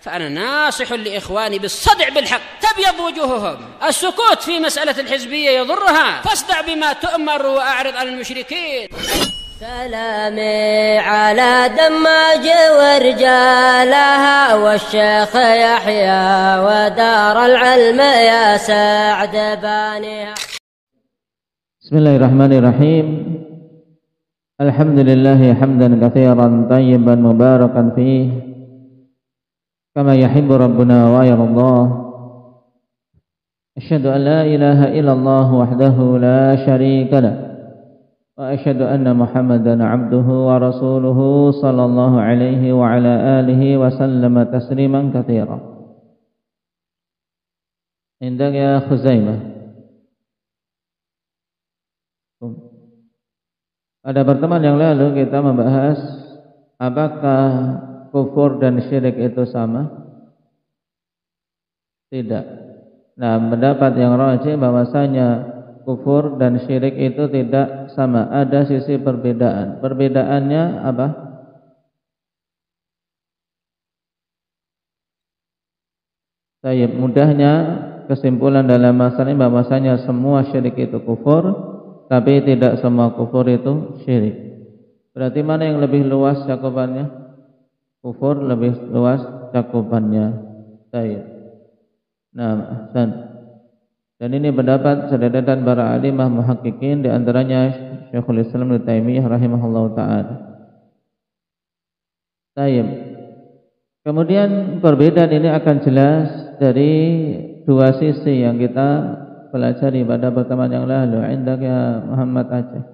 فأنا ناصح لإخواني بالصدع بالحق تبيض وجوههم. السكوت في مسألة الحزبية يضرها، فاصدع بما تؤمر وأعرض عن المشركين. سلامي على دماج ورجالها والشيخ يحيى ودار العلم يا سعد بانيها. Bismillahirrahmanirrahim. Alhamdulillah hamdan katsiran tayyiban mubarakan fih kama yuhibbu rabbuna wa yardah. Asyhadu an la ilaha illallah wahdahu la syarika lah wa asyhadu anna Muhammadan abduhu wa rasuluhu sallallahu alaihi wa ala alihi wa sallama tasliman katsiran. Indak ya Khuzaimah. Pada pertemuan yang lalu kita membahas apakah kufur dan syirik itu sama? Tidak. Nah, pendapat yang rajih bahwasanya kufur dan syirik itu tidak sama, ada sisi perbedaan. Perbedaannya apa? Baik, mudahnya kesimpulan dalam masalah ini bahwasanya semua syirik itu kufur, tapi tidak semua kufur itu syirik. Berarti mana yang lebih luas cakupannya? Kufur lebih luas cakupannya. Baik. Nah, dan ini pendapat sederetan para alimah muhaqqiqin, di antaranya Syekhul Islam Ibnu Taimiyah rahimahullahu taala. Baik. Kemudian perbedaan ini akan jelas dari dua sisi yang kita pelajari pada pertemuan yang lalu. Indak ya Muhammad Aceh.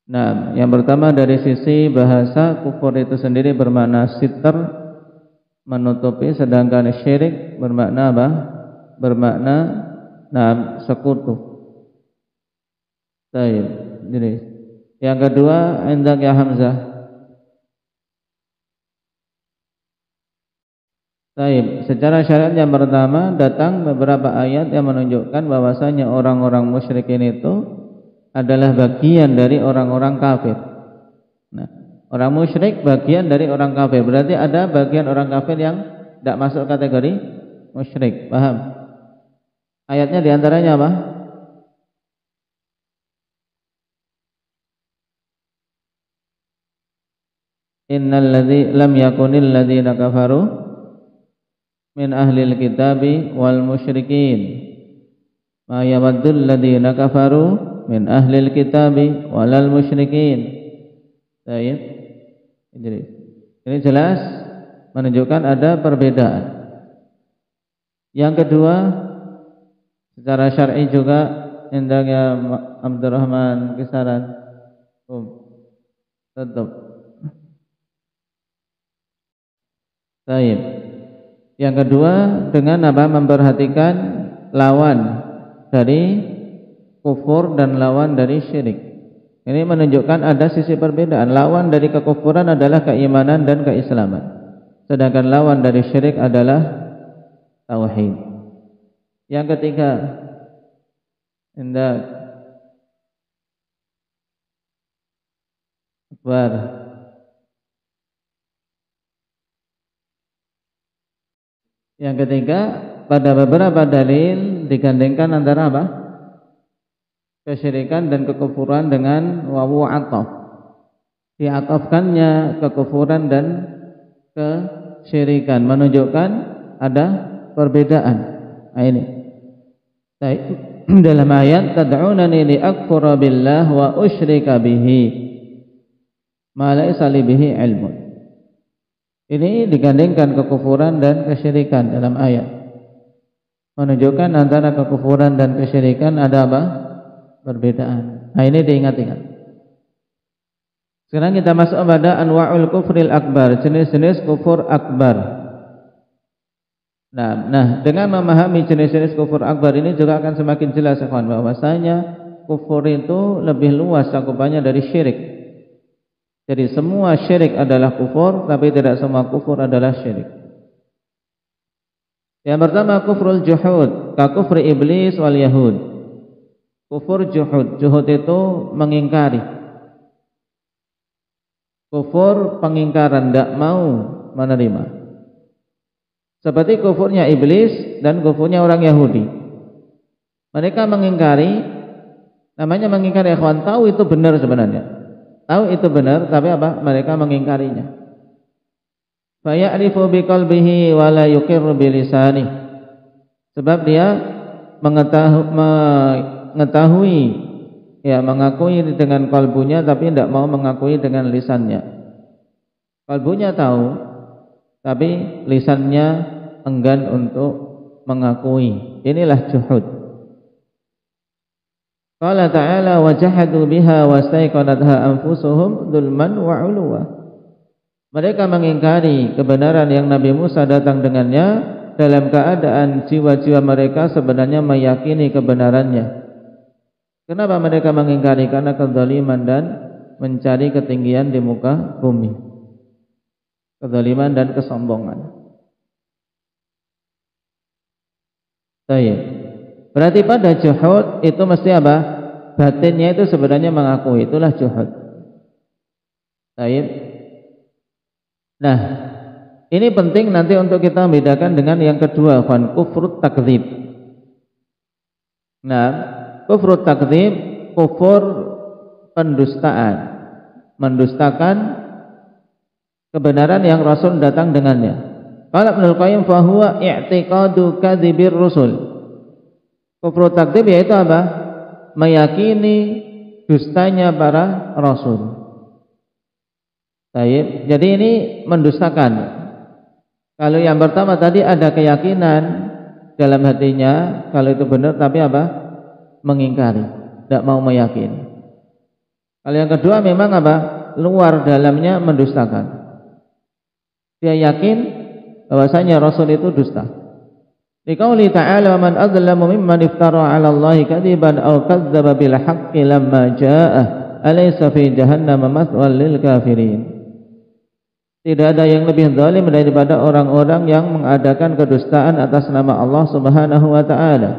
Nah, yang pertama dari sisi bahasa, kufur itu sendiri bermakna sitr, menutupi, sedangkan syirik bermakna apa? Bermakna sekutu. Baik. Jadi yang kedua, indak ya Hamzah. Baik. Secara syariat yang pertama datang beberapa ayat yang menunjukkan bahwasanya orang-orang musyrikin itu adalah bagian dari orang-orang kafir. Nah, orang musyrik bagian dari orang kafir. Berarti ada bagian orang kafir yang tidak masuk kategori musyrik. Paham? Ayatnya diantaranya apa? Innal ladzi lam yakunil ladzina kafaru min ahlil kitabi wal musyrikin ma yawaddul ladzina kafaru min ahlil kitabi walal musyrikin. Baik. Ini jelas menunjukkan ada perbedaan. Yang kedua, secara syar'i juga indahnya Abdurrahman Kisaran. Tetap. Baik. Yang kedua, dengan apa? Memperhatikan lawan dari kufur dan lawan dari syirik. Ini menunjukkan ada sisi perbedaan. Lawan dari kekufuran adalah keimanan dan keislaman, sedangkan lawan dari syirik adalah tauhid. Yang ketiga, indah akbar. Yang ketiga, pada beberapa dalil digandengkan antara apa? Kesyirikan dan kekufuran dengan wawu ataf. Diatafkannya kekufuran dan kesyirikan menunjukkan ada perbedaan. Nah, ini. Dalam ayat tad'unani liakfura billah wa usyrika bihi ma laysa li bihi ilmun. Ini digandengkan kekufuran dan kesyirikan dalam ayat. Menunjukkan antara kekufuran dan kesyirikan ada apa? Perbedaan. Nah, ini diingat-ingat. Sekarang kita masuk pada anwa'ul kufril akbar, jenis-jenis kufur akbar. Nah, dengan memahami jenis-jenis kufur akbar ini juga akan semakin jelas bahwasanya kufur itu lebih luas cakupannya dari syirik. Jadi semua syirik adalah kufur, tapi tidak semua kufur adalah syirik. Yang pertama kufrul juhud, ka kufri iblis wal yahud. Kufur juhud, juhud itu mengingkari. Kufur pengingkaran, tidak mau menerima. Seperti kufurnya iblis dan kufurnya orang Yahudi. Mereka mengingkari, namanya mengingkari ikhwan, tahu itu benar sebenarnya. Tahu itu benar, tapi apa? Mereka mengingkarinya. Faya'rifu biqalbihi wa la yuqirru bilisanihi. Sebab dia mengetahui, ya, mengakui dengan kalbunya tapi tidak mau mengakui dengan lisannya. Kalbunya tahu, tapi lisannya enggan untuk mengakui. Inilah juhud. Qala ta'ala wa jahadu biha wastaiqanatha anfusuhum dzulman wa 'uluwa. Mereka mengingkari kebenaran yang Nabi Musa datang dengannya dalam keadaan jiwa-jiwa mereka sebenarnya meyakini kebenarannya. Kenapa mereka mengingkari? Karena kezaliman dan mencari ketinggian di muka bumi. Kezaliman dan kesombongan. Baik. Berarti pada juhud itu mesti apa? Batinnya itu sebenarnya mengakui, itulah juhud. Baik. Nah, ini penting nanti untuk kita membedakan dengan yang kedua, kufrut takdzib. Nah, kufrut takdzib, kufur pendustaan, mendustakan kebenaran yang Rasul datang dengannya. Qala Ibnul Qayyim fa huwa i'tiqadu kadzibir rusul. Kufrut takdzib yaitu apa? Meyakini dustanya para rasul. Baik, jadi ini mendustakan. Kalau yang pertama tadi ada keyakinan dalam hatinya kalau itu benar, tapi apa? Mengingkari, tidak mau meyakini. Kalau yang kedua memang apa? Luar dalamnya mendustakan. Dia yakin bahwasanya Rasul itu dusta. Liqauli ta'ala man adzlamu mimman iftara 'ala Allahi kadziban aw kadzdzaba bil haqqi lamma jaa'a alaysa fi jahannam mathwal lil kafirin. Tidak ada yang lebih zalim daripada orang-orang yang mengadakan kedustaan atas nama Allah Subhanahu wa taala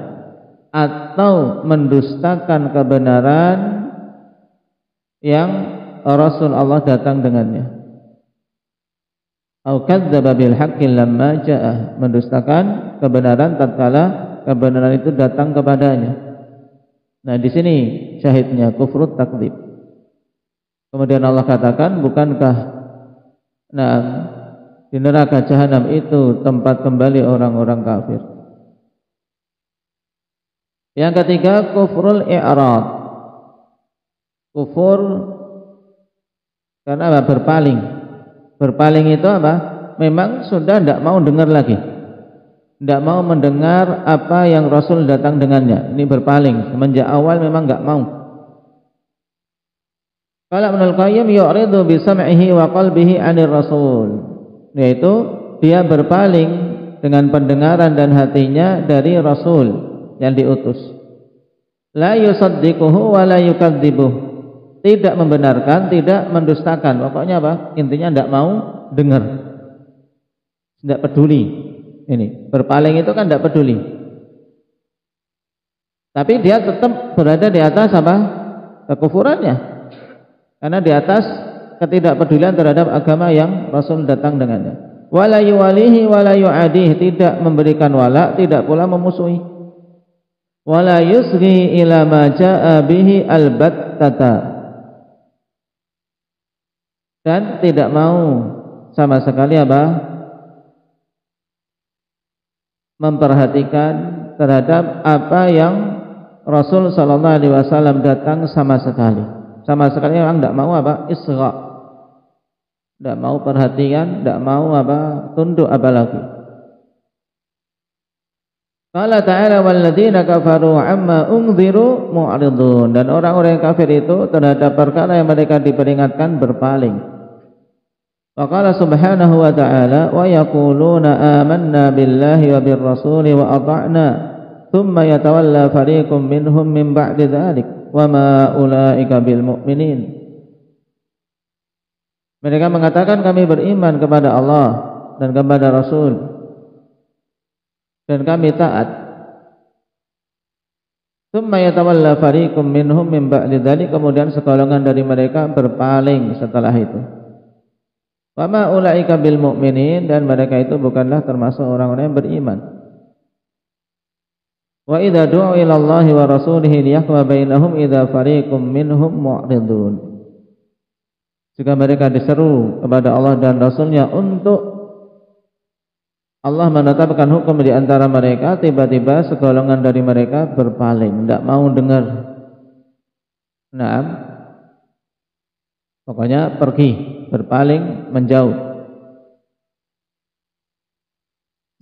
atau mendustakan kebenaran yang Rasul Allah datang dengannya. Au kadzdzaba bil haqqi lamma jaa'a, mendustakan kebenaran tatkala kebenaran itu datang kepadanya. Nah, di sini syahidnya kufrut takdzib. Kemudian Allah katakan, bukankah di neraka jahanam itu tempat kembali orang-orang kafir. Yang ketiga kufrul i'rad. Kufur karena apa? Berpaling. Berpaling itu apa? Memang sudah tidak mau dengar lagi, tidak mau mendengar apa yang Rasul datang dengannya. Ini berpaling. Semenjak awal memang tidak mau. Qala Ibnul Qayyim yu'ridu bi sam'ihi wa qalbihi 'anir Rasul, yaitu dia berpaling dengan pendengaran dan hatinya dari Rasul yang diutus. La yusaddiquhu wa la yukadzibuh, tidak membenarkan, tidak mendustakan. Pokoknya apa? Intinya tidak mau dengar, tidak peduli. Ini berpaling itu kan tidak peduli, tapi dia tetap berada di atas apa? Kekufurannya. Karena di atas ketidakpedulian terhadap agama yang Rasul datang dengannya. Wala yuwalihi wala yu'adih, tidak memberikan wala, tidak pula memusuhi. Wala yusghi ila ma jaa'a bihi albattata, dan tidak mau sama sekali apa? Memperhatikan terhadap apa yang Rasul sallallahu alaihi wasallam datang sama sekali. Sama sekali orang tidak mau apa? Isra, tidak mau perhatian, tidak mau apa? Tunduk apalagi. Qala ta'ala walladzina kafaru amma unziru mu'ridun, dan orang-orang yang kafir itu terhadap perkara yang mereka diperingatkan berpaling. Wa qala subhanahu wa ta'ala wa yaquluna amanna billahi wa birrasuli wa ata'na thumma yatawalla fariqum minhum min ba'di dzalik wa ma ulaika bil mu'minin. Mereka mengatakan kami beriman kepada Allah dan kepada Rasul, dan kami taat. Tsumma yatawalla fariqum minhum min ba'di dzalik, kemudian segolongan dari mereka berpaling setelah itu. Wa ma ulaika bil mu'minin, dan mereka itu bukanlah termasuk orang-orang yang beriman. Wa idza du'u ila Allahi wa rasulihi liyahkuma bainahum idza fariqum minhum mu'ridun. Jika mereka diseru kepada Allah dan Rasulnya untuk Allah menetapkan hukum di antara mereka, tiba-tiba segolongan dari mereka berpaling, tidak mau dengar. Nah, pokoknya pergi, berpaling, menjauh.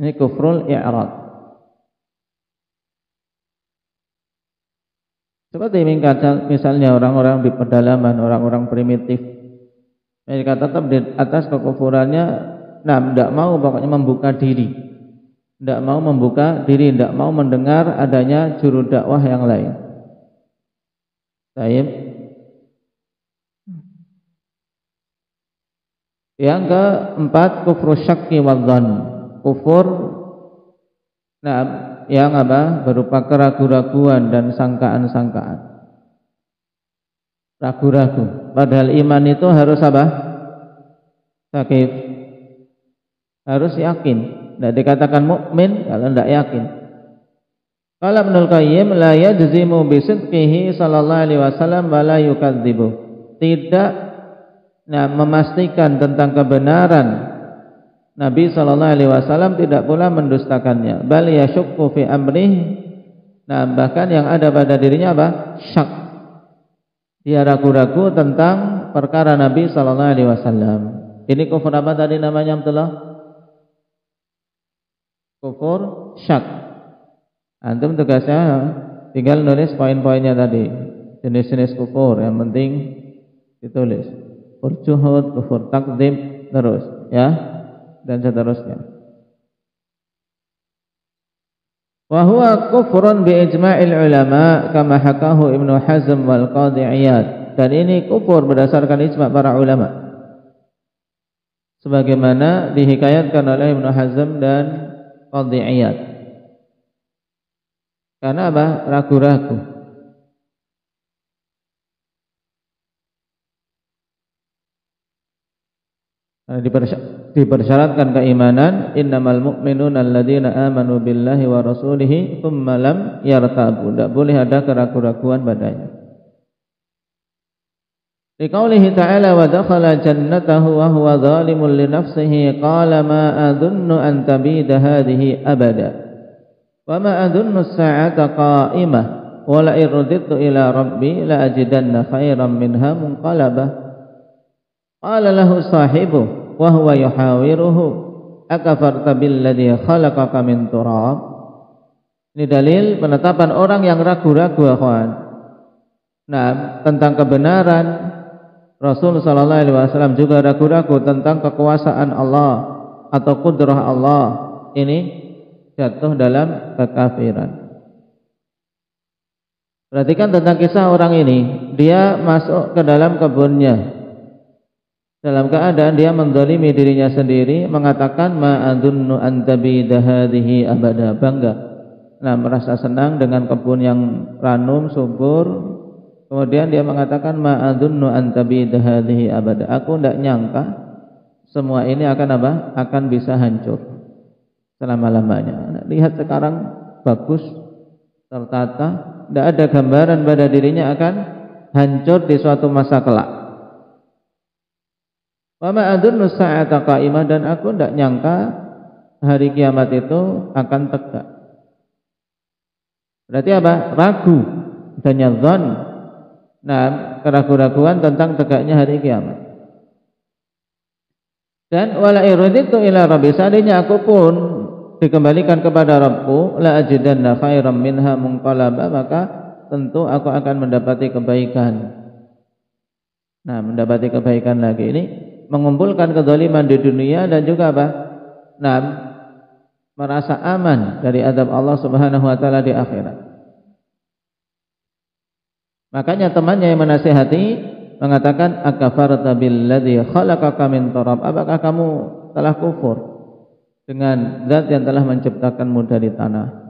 Ini kufrul i'rad. Seperti misalnya orang-orang di pedalaman, orang-orang primitif, mereka tetap di atas kekufurannya. Nah, tidak mau pokoknya membuka diri, tidak mau membuka diri, tidak mau mendengar adanya juru dakwah yang lain. Baik. Yang keempat, kufur syakki wadzan, kufur yang berupa keraguan-raguan dan sangkaan-sangkaan. Ragu-ragu. Padahal iman itu harus Sakif. Harus yakin. Tidak dikatakan mukmin kalau tidak yakin. Qala Ibnul Qayyim la yajzimu bi sidqihi sallallahu alaihi wasallam wa la yukadzibu. Tidak memastikan tentang kebenaran Nabi sallallahu alaihi wasallam, tidak pula mendustakannya. Bal yasyukku fi amrih. Bahkan yang ada pada dirinya syak. Dia ragu-ragu tentang perkara Nabi sallallahu alaihi wasallam. Ini kufur apa tadi namanya, Abdullah? Kufur syak. Antum tugasnya tinggal nulis poin-poinnya tadi. Jenis-jenis kufur yang penting ditulis. Kufur juhud, kufur takdzib, terus ya. Dan seterusnya. Wa huwa kufrun bi ijma'il ulama kama hakahu Ibnu Hazm wal Qadhi Iyad. Dan ini kufur berdasarkan ijma' para ulama, sebagaimana dihikayatkan oleh Ibnu Hazm dan Qadhi Iyad. Karena ragu-ragu. Dipersyaratkan keimanan, innamal mu'minuna alladzina amanu billahi wa rasulihi tsumma lam yartabu. Tidak boleh ada keraguan-raguan padanya. Liqaulihi ta'ala wa dakhala jannatahu wa huwa zalimun li nafsihi qala ma adunnu an tabida hadhihi abada wa ma adunnu as-sa'ata qa'imah wa la irudittu ila rabbi la ajidanna khairan minha munqalabah. Qala lahu sahibuhu wa huwa yuhawiruhu akafarta billadzi khalaqaka min turab. Ini dalil penetapan orang yang ragu-ragu, akhwan. Tentang kebenaran Rasul sallallahu alaihi wasallam, juga ragu-ragu tentang kekuasaan Allah atau kudrah Allah. Ini jatuh dalam kekafiran. Perhatikan tentang kisah orang ini. Dia masuk ke dalam kebunnya dalam keadaan dia menzalimi dirinya sendiri, mengatakan ma'adunnu an tabida hadhihi abada, bangga, merasa senang dengan kebun yang ranum subur. Kemudian dia mengatakan ma'adunnu an tabida hadhihi abada, aku tidak nyangka semua ini akan bisa hancur selama-lamanya. Lihat sekarang bagus, tertata, tidak ada gambaran pada dirinya akan hancur di suatu masa kelak. Wa ma adunnu sa'ata qa'imah, dan aku tidak nyangka hari kiamat itu akan tegak. Berarti ragu, adanya dzan. Keraguan-raguan tentang tegaknya hari kiamat. Dan wala iraditu ila rabbi, seandainya aku pun dikembalikan kepada Rabbku, la ajidanna khairan minha munqalaba, maka tentu aku akan mendapati kebaikan. Mendapati kebaikan lagi. Ini mengumpulkan kezaliman di dunia dan juga merasa aman dari azab Allah Subhanahu wa taala di akhirat. Makanya temannya yang menasihati mengatakan akafarta billadzi khalaqaka min turab, apakah kamu telah kufur dengan zat yang telah menciptakanmu dari tanah.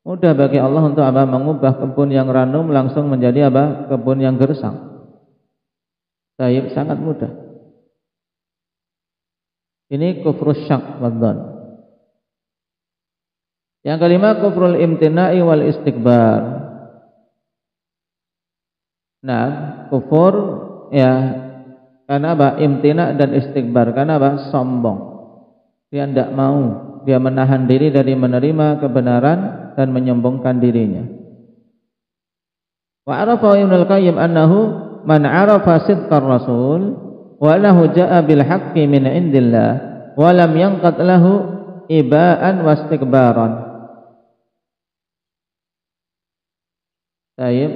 Mudah bagi Allah untuk apa? Mengubah kebun yang ranum langsung menjadi apa? Kebun yang gersang. Baik, sangat mudah. Ini kufrus syak wa dzan. Yang kelima, kufrul imtina'i wal istikbar. Nah, kufur ya karena apa? Imtina dan istikbar. Karena apa? Sombong. Dia tidak mau, dia menahan diri dari menerima kebenaran dan menyombongkan dirinya. Wa arafa Ibnul Qayyim annahu man arafa sidqar rasul wa annahu jaa bil haqqi min indillah wa lam yanqad lahu ibaan wastikbaran. Baik.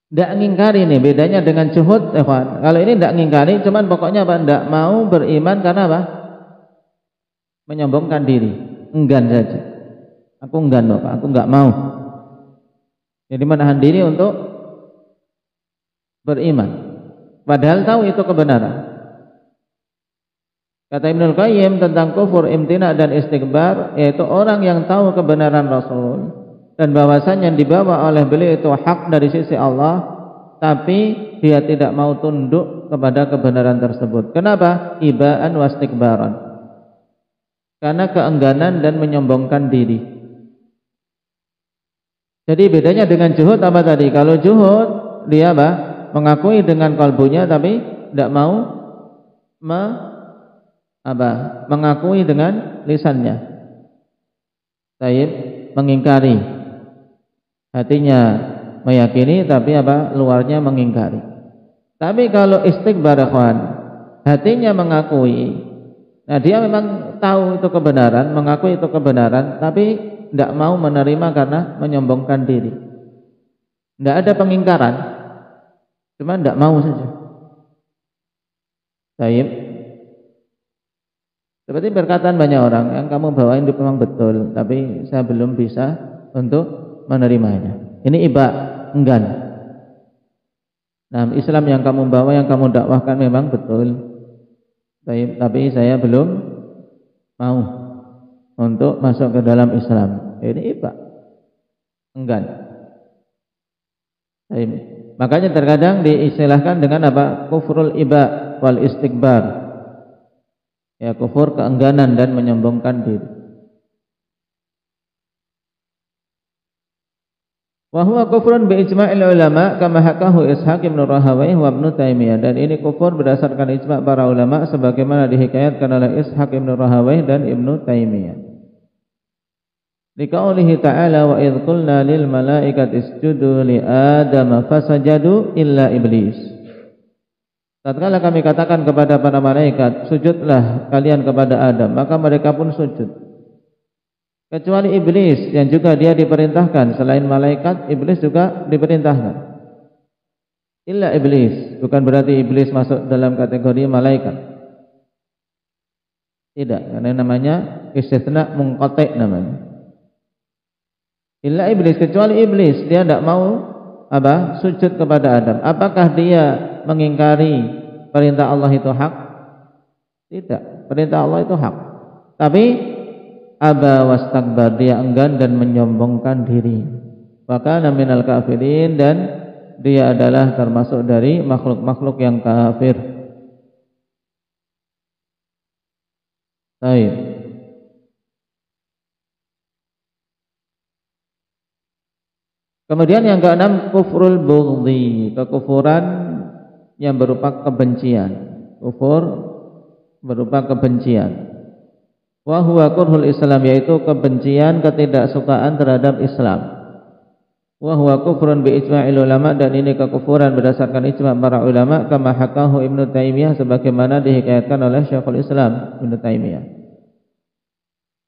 Tidak ngingkari nih, bedanya dengan juhud, ikhwan. Kalau ini tidak ngingkari, cuman pokoknya apa? Tidak mau beriman karena apa? Menyombongkan diri, enggan saja. Aku enggan loh, Pak. Aku enggak mau. Jadi menahan diri untuk beriman. Padahal tahu itu kebenaran. Kata Ibnul Qayyim tentang kufur, imtina dan istikbar, yaitu orang yang tahu kebenaran Rasul dan bahwasanya yang dibawa oleh beliau itu hak dari sisi Allah, tapi dia tidak mau tunduk kepada kebenaran tersebut. Kenapa? Ibaan wastikbaran. Karena keengganan dan menyombongkan diri. Jadi bedanya dengan juhud apa tadi? Kalau juhud dia apa? Mengakui dengan kalbunya tapi tidak mau mengakui dengan lisannya. Taib, mengingkari. Hatinya meyakini tapi apa? Luarnya mengingkari. Tapi kalau istikbar, ikhwan, hatinya mengakui. Nah, dia memang tahu itu kebenaran, mengakui itu kebenaran, tapi tidak mau menerima karena menyombongkan diri. Tidak ada pengingkaran, cuma tidak mau saja. Baik. Seperti perkataan banyak orang, yang kamu bawain itu memang betul, tapi saya belum bisa untuk menerimanya. Ini iba, enggan. Nah, Islam yang kamu bawa, yang kamu dakwahkan memang betul, tapi saya belum mau untuk masuk ke dalam Islam. Ini iba, enggan. Makanya terkadang diistilahkan dengan apa? Kufrul iba wal istikbar. Ya, kufur keengganan dan menyombongkan diri. Wa huwa kufrun bi ijma'il ulama kama hakahu Ishaq ibn Rahawayh wa Ibnu Taimiyah, dan ini kufur berdasarkan ijma' para ulama sebagaimana dihikayatkan oleh Ishaq ibn Rahawayh dan Ibnu Taimiyah. Liqaulihi ta'ala wa idz qulna lil malaikati isjudu li Adam fasajadu illa iblis. Tatkala kami katakan kepada para malaikat, sujudlah kalian kepada Adam, maka mereka pun sujud. Kecuali iblis yang juga dia diperintahkan. Selain malaikat, iblis juga diperintahkan. Illa iblis, bukan berarti iblis masuk dalam kategori malaikat. Tidak, karena namanya istitsna munqati' namanya. Illa iblis, kecuali iblis, dia tidak mau apa? Sujud kepada Adam. Apakah dia mengingkari perintah Allah itu hak? Tidak, perintah Allah itu hak. Tapi aba wastakbar, dia enggan dan menyombongkan diri. Wa kana minal kafirin, dan dia adalah termasuk dari makhluk-makhluk yang kafir. Baik. Kemudian yang keenam, kufrul bughdhi, kekufuran yang berupa kebencian. Kufur berupa kebencian. Wa huwa kurhul Islam, yaitu kebencian, ketidaksukaan terhadap Islam. Wa huwa kufrun bi ijma'il ulama, dan ini kekufuran berdasarkan ijma' para ulama kama hakahu Ibnu Taimiyah, sebagaimana dihikayatkan oleh Syekhul Islam Ibnu Taimiyah.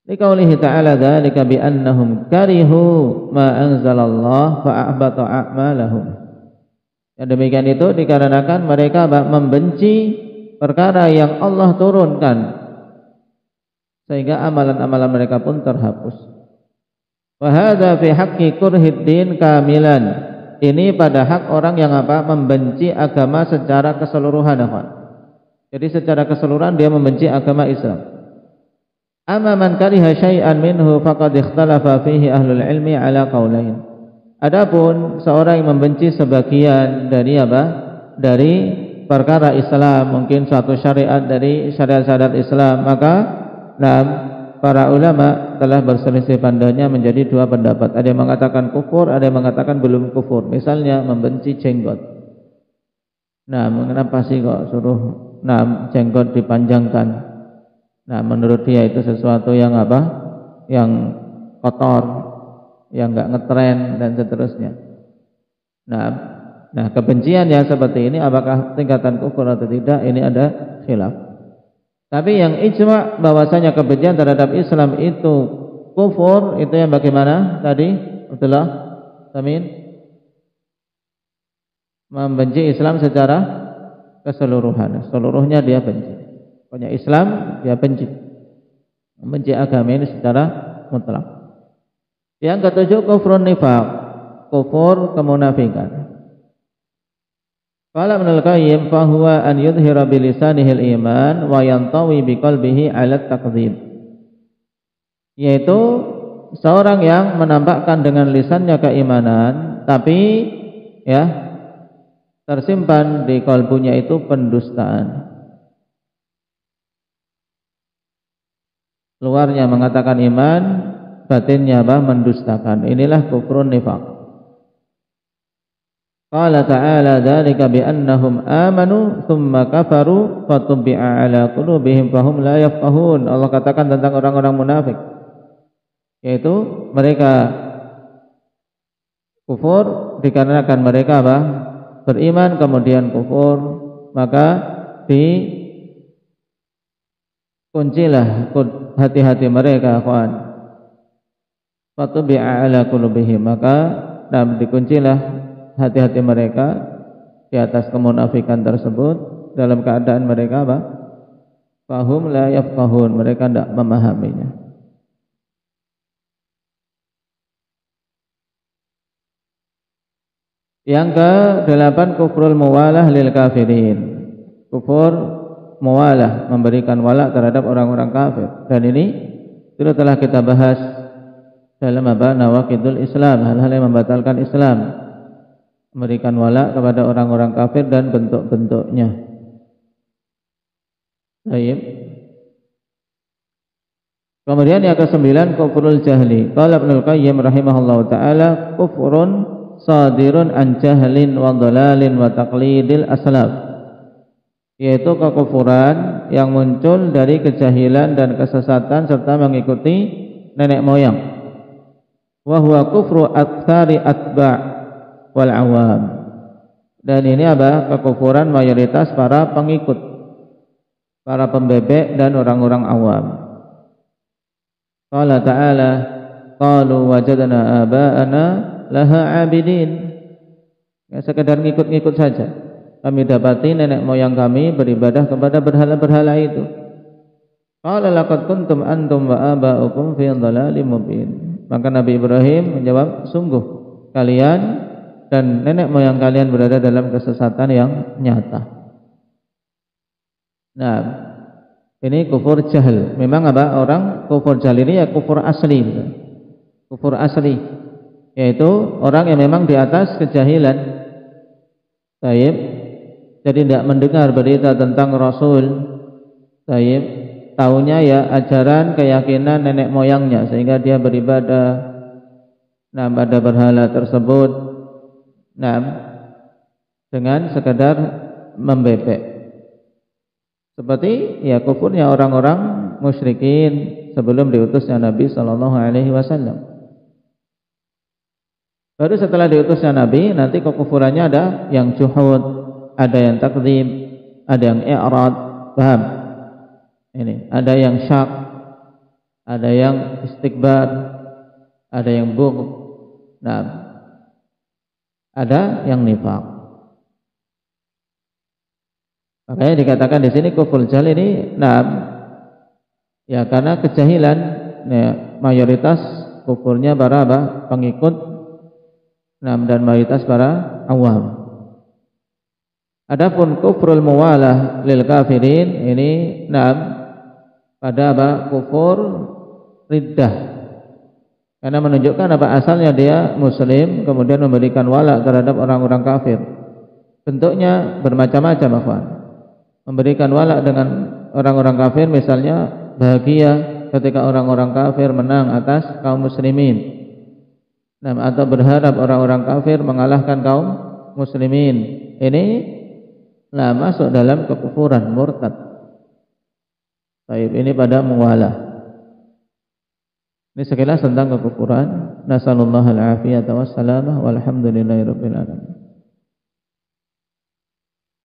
Liqaulihi ta'ala dzalika bi annahum karihu ma anzalallah fa ahbata a'malahum. Yang demikian itu dikarenakan mereka membenci perkara yang Allah turunkan, sehingga amalan-amalan mereka pun terhapus. Wa hadza fi haqqi kurhiddin kamilan. Ini pada hak orang yang apa? Membenci agama secara keseluruhan. Jadi secara keseluruhan dia membenci agama Islam. Amma man kariha syai'an minhu faqad ikhtalafa fihi ahlul ilmi ala qaulain. Adapun seorang yang membenci sebagian dari apa? Dari perkara Islam, mungkin suatu syariat dari syariat-syariat Islam, maka para ulama telah berselisih pandangnya menjadi dua pendapat. Ada yang mengatakan kufur, ada yang mengatakan belum kufur. Misalnya membenci jenggot. Mengapa sih kok suruh jenggot dipanjangkan? Menurut dia itu sesuatu yang apa? Yang kotor, yang enggak ngetren dan seterusnya. Kebencian yang seperti ini apakah tingkatan kufur atau tidak? Ini ada khilaf. Tapi yang ijma' bahwasanya kebencian terhadap Islam itu kufur, itu yang bagaimana tadi? Abdullah Samin, membenci Islam secara keseluruhan, seluruhnya dia benci. Pokoknya Islam dia benci, membenci agama ini secara mutlak. Yang ketujuh kufrun nifaq, kufur kemunafikan. Qala Ibnul Qayyim fa huwa an yudhhira bi lisanihi al-iman wa yantawi bi qalbihi 'ala at-takdzib. Yaitu seorang yang menampakkan dengan lisannya keimanan tapi tersimpan di kalbunya itu pendustaan. Luarnya mengatakan iman, batinnya mendustakan. Inilah kufrun nifaq. Qala ta'ala dzalika bi annahum amanu tsumma kafaru fatubbi'a 'ala qulubihim fahum la yafqahun. Allah katakan tentang orang-orang munafik, yaitu mereka kufur dikarenakan mereka beriman kemudian kufur, maka kuncilah hati-hati mereka, akhwan. Fatubbi'a 'ala qulubihim, maka dikuncilah hati-hati mereka di atas kemunafikan tersebut dalam keadaan mereka fahum la yafqahun, mereka tidak memahaminya. Yang ke-8 kufrul muwalah lil kafirin. Kufur muwalah, memberikan wala terhadap orang-orang kafir. Dan ini sudah telah kita bahas dalam nawaqidul Islam, hal-hal yang membatalkan Islam. Memberikan wala kepada orang-orang kafir dan bentuk-bentuknya. Baik. Kemudian yang ke-9 kufrul jahli. Qala Ibnul Qayyim rahimahullahu taala kufrun sadirun an jahlin wa dhalalin wa taqlidil aslaf. Yaitu kekufuran yang muncul dari kejahilan dan kesesatan serta mengikuti nenek moyang. Wa huwa kufru aktsari atba' wal awam. Dan ini kekufuran mayoritas para pengikut, para pembebek dan orang-orang awam. Qala ta'ala qalu wajadna aba'ana laha abidin. Sekedar ngikut-ngikut saja. Kami dapati nenek moyang kami beribadah kepada berhala-berhala itu. Qala laqad kuntum antum wa aba'ukum fi dhalalin mubin. Maka Nabi Ibrahim menjawab, sungguh kalian dan nenek moyang kalian berada dalam kesesatan yang nyata. Ini kufur jahil. Memang orang kufur jahil ini kufur asli. Kufur asli, yaitu orang yang memang di atas kejahilan. Baik. Jadi tidak mendengar berita tentang Rasul. Baik. Taunya ajaran keyakinan nenek moyangnya, sehingga dia beribadah pada berhala tersebut. Dengan sekadar membebek. Seperti kufurnya orang-orang musyrikin sebelum diutusnya Nabi sallallahu alaihi wasallam. Baru setelah diutusnya Nabi, nanti kekufurannya ada yang juhud, ada yang takdzib, ada yang i'rad, paham? Ini, ada yang syak, ada yang istikbar, ada yang bugh. Ada yang nifaq. Makanya dikatakan di sini kufur jahil ini karena kejahilan, mayoritas kufurnya para pengikut dan mayoritas para awam. Adapun kufrul muwalah lil kafirin ini pada apa? Kufur riddah. Karena menunjukkan apa asalnya dia muslim kemudian memberikan wala terhadap orang-orang kafir. Bentuknya bermacam-macam, akhwan. Memberikan wala dengan orang-orang kafir misalnya bahagia ketika orang-orang kafir menang atas kaum muslimin. Nah, atau berharap orang-orang kafir mengalahkan kaum muslimin. Ini masuk dalam kekufuran murtad. Baik, ini pada muwalah. Ini sekilas tentang kekufuran. Nasallallahu al-afiyata wassalamah walhamdulillahirabbil alamin.